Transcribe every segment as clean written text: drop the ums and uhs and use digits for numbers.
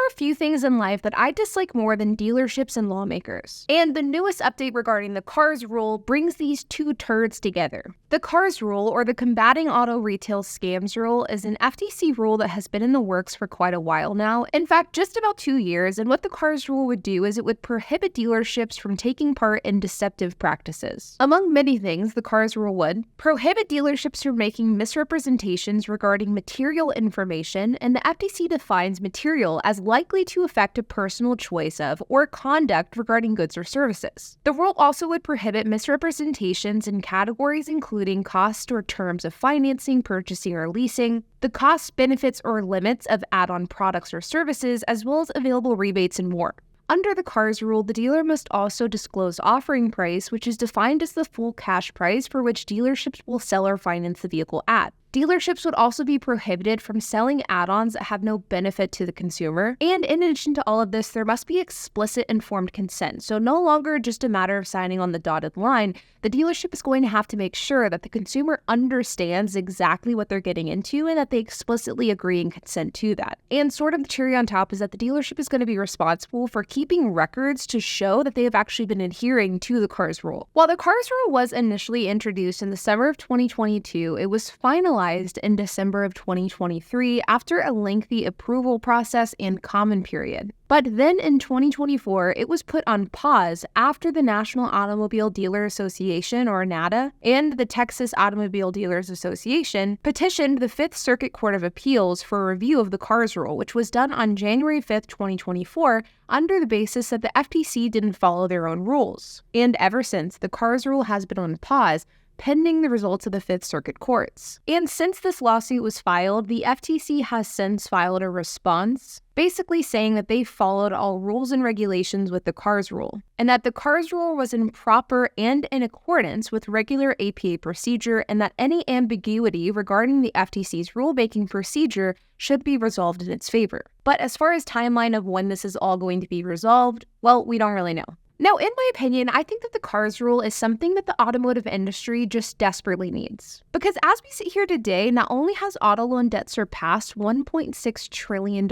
are a few things in life that I dislike more than dealerships and lawmakers. And the newest update regarding the CARS rule brings these two turds together. The CARS rule, or the Combating Auto Retail Scams rule, is an FTC rule that has been in the works for quite a while now. In fact, just about 2 years, and what the CARS rule would do is it would prohibit dealerships from taking part in deceptive practices. Among many things, the CARS rule would prohibit dealerships from making misrepresentations regarding material information, and the FTC defines material as likely to affect a personal choice of or conduct regarding goods or services. The rule also would prohibit misrepresentations in categories including cost or terms of financing, purchasing, or leasing, the costs, benefits, or limits of add-on products or services, as well as available rebates and more. Under the CARS rule, the dealer must also disclose offering price, which is defined as the full cash price for which dealerships will sell or finance the vehicle at. Dealerships would also be prohibited from selling add-ons that have no benefit to the consumer. And in addition to all of this, there must be explicit informed consent. So no longer just a matter of signing on the dotted line, the dealership is going to have to make sure that the consumer understands exactly what they're getting into and that they explicitly agree and consent to that. And sort of the cherry on top is that the dealership is going to be responsible for keeping records to show that they have actually been adhering to the CARS rule. While the CARS rule was initially introduced in the summer of 2022, it was finalized in December of 2023 after a lengthy approval process and comment period. But then in 2024, it was put on pause after the National Automobile Dealer Association, or NADA, and the Texas Automobile Dealers Association petitioned the Fifth Circuit Court of Appeals for a review of the CARS rule, which was done on January 5th, 2024, under the basis that the FTC didn't follow their own rules. And ever since, the CARS rule has been on pause, pending the results of the Fifth Circuit courts. And since this lawsuit was filed, the FTC has since filed a response, basically saying that they followed all rules and regulations with the CARS rule, and that the CARS rule was improper and in accordance with regular APA procedure, and that any ambiguity regarding the FTC's rulemaking procedure should be resolved in its favor. But as far as timeline of when this is all going to be resolved, well, we don't really know. Now, in my opinion, I think that the CARS rule is something that the automotive industry just desperately needs. Because as we sit here today, not only has auto loan debt surpassed $1.6 trillion,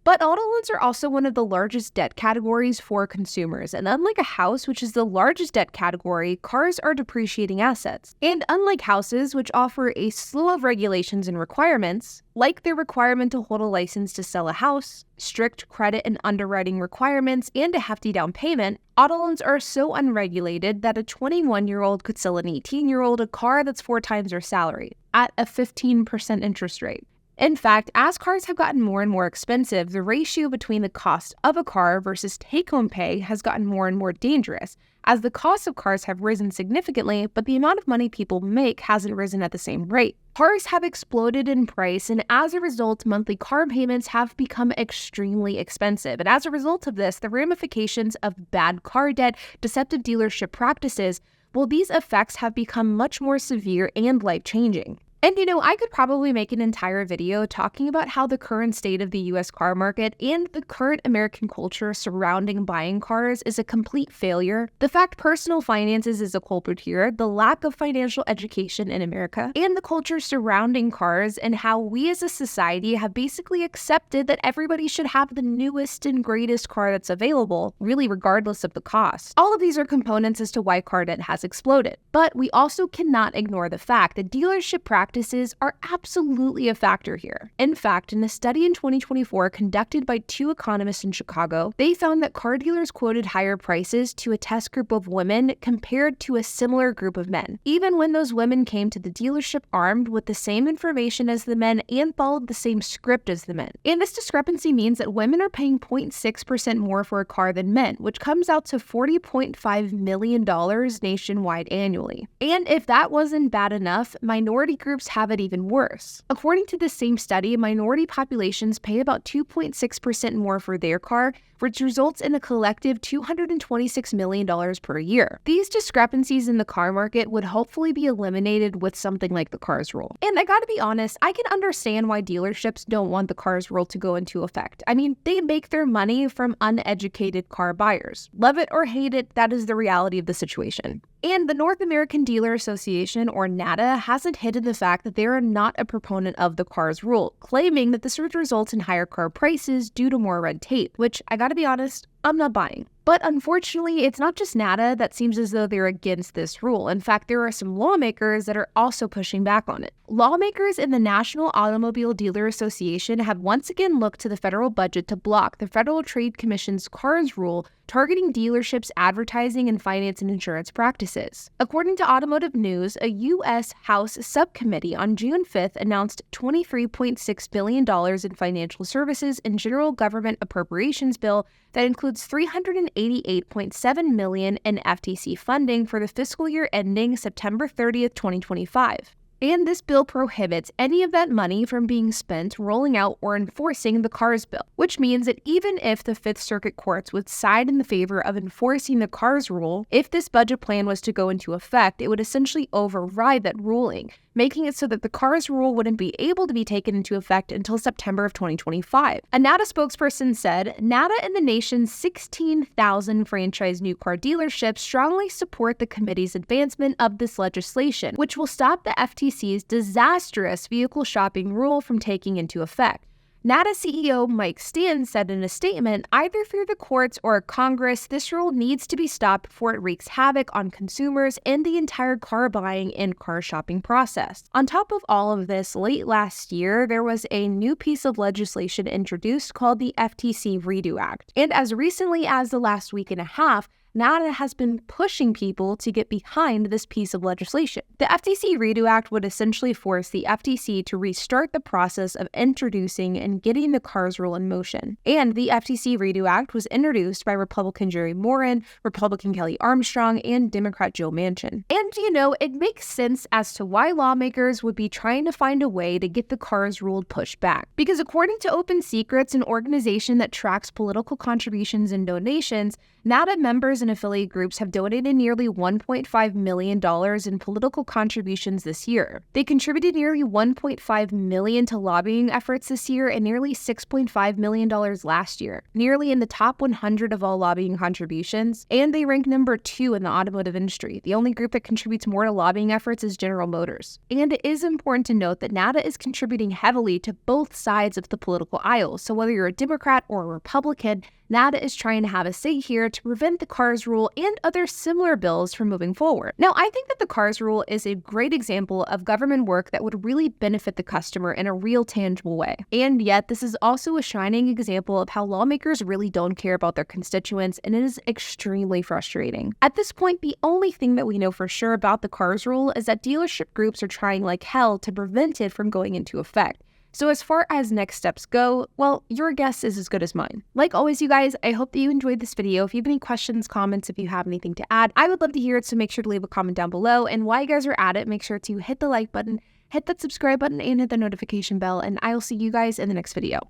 but auto loans are also one of the largest debt categories for consumers. And unlike a house, which is the largest debt category, cars are depreciating assets. And unlike houses, which offer a slew of regulations and requirements, like the requirement to hold a license to sell a house, strict credit and underwriting requirements, and a hefty down payment, auto loans are so unregulated that a 21-year-old could sell an 18-year-old a car that's 4 times their salary at a 15% interest rate. In fact, as cars have gotten more and more expensive, the ratio between the cost of a car versus take-home pay has gotten more and more dangerous, as the cost of cars have risen significantly, but the amount of money people make hasn't risen at the same rate. Cars have exploded in price, and as a result, monthly car payments have become extremely expensive. And as a result of this, the ramifications of bad car debt, deceptive dealership practices, well, these effects have become much more severe and life-changing. And I could probably make an entire video talking about how the current state of the US car market and the current American culture surrounding buying cars is a complete failure. The fact personal finances is a culprit here, the lack of financial education in America, and the culture surrounding cars, and how we as a society have basically accepted that everybody should have the newest and greatest car that's available, really regardless of the cost. All of these are components as to why car debt has exploded. But we also cannot ignore the fact that dealership practices are absolutely a factor here. In fact, in a study in 2024 conducted by 2 economists in Chicago, they found that car dealers quoted higher prices to a test group of women compared to a similar group of men, even when those women came to the dealership armed with the same information as the men and followed the same script as the men. And this discrepancy means that women are paying 0.6% more for a car than men, which comes out to $40.5 million nationwide annually. And if that wasn't bad enough, minority groups have it even worse. According to this same study, minority populations pay about 2.6% more for their car, which results in a collective $226 million per year. These discrepancies in the car market would hopefully be eliminated with something like the CARS rule. And I gotta be honest, I can understand why dealerships don't want the CARS rule to go into effect. I mean, they make their money from uneducated car buyers. Love it or hate it, that is the reality of the situation. And the North American Dealer Association, or NADA, hasn't hidden the fact that they are not a proponent of the CARS rule, claiming that this would result in higher car prices due to more red tape, which, I gotta be honest, I'm not buying. But unfortunately, it's not just NADA that seems as though they're against this rule. In fact, there are some lawmakers that are also pushing back on it. Lawmakers in the National Automobile Dealer Association have once again looked to the federal budget to block the Federal Trade Commission's CARS rule targeting dealerships' advertising and finance and insurance practices. According to Automotive News, a U.S. House subcommittee on June 5th announced $23.6 billion in financial services and general government appropriations bill that includes $388.7 million in FTC funding for the fiscal year ending September 30th, 2025. And this bill prohibits any of that money from being spent rolling out or enforcing the CARS bill, which means that even if the Fifth Circuit courts would side in the favor of enforcing the CARS rule, if this budget plan was to go into effect, it would essentially override that ruling, making it so that the CARS rule wouldn't be able to be taken into effect until September of 2025. A NADA spokesperson said, NADA and the nation's 16,000 franchise new car dealerships strongly support the committee's advancement of this legislation, which will stop the FTC's disastrous vehicle shopping rule from taking into effect. NADA CEO Mike Stan said in a statement, either through the courts or Congress, this rule needs to be stopped before it wreaks havoc on consumers and the entire car buying and car shopping process. On top of all of this, late last year, there was a new piece of legislation introduced called the FTC Redo Act. And as recently as the last week and a half, NADA has been pushing people to get behind this piece of legislation. The FTC Redo Act would essentially force the FTC to restart the process of introducing and getting the CARS rule in motion. And the FTC Redo Act was introduced by Republican Jerry Moran, Republican Kelly Armstrong, and Democrat Joe Manchin. And, it makes sense as to why lawmakers would be trying to find a way to get the CARS rule pushed back. Because according to Open Secrets, an organization that tracks political contributions and donations, NADA members and affiliate groups have donated nearly $1.5 million in political contributions this year. They contributed nearly $1.5 million to lobbying efforts this year and nearly $6.5 million last year, nearly in the top 100 of all lobbying contributions, and they rank number 2 in the automotive industry. The only group that contributes more to lobbying efforts is General Motors. And it is important to note that NADA is contributing heavily to both sides of the political aisle, so whether you're a Democrat or a Republican, NADA is trying to have a say here to prevent the CARS rule and other similar bills from moving forward. Now, I think that the CARS rule is a great example of government work that would really benefit the customer in a real tangible way. And yet, this is also a shining example of how lawmakers really don't care about their constituents, and it is extremely frustrating. At this point, the only thing that we know for sure about the CARS rule is that dealership groups are trying like hell to prevent it from going into effect. So as far as next steps go, well, your guess is as good as mine. Like always, you guys, I hope that you enjoyed this video. If you have any questions, comments, if you have anything to add, I would love to hear it, so make sure to leave a comment down below. And while you guys are at it, make sure to hit the like button, hit that subscribe button, and hit the notification bell, and I'll see you guys in the next video.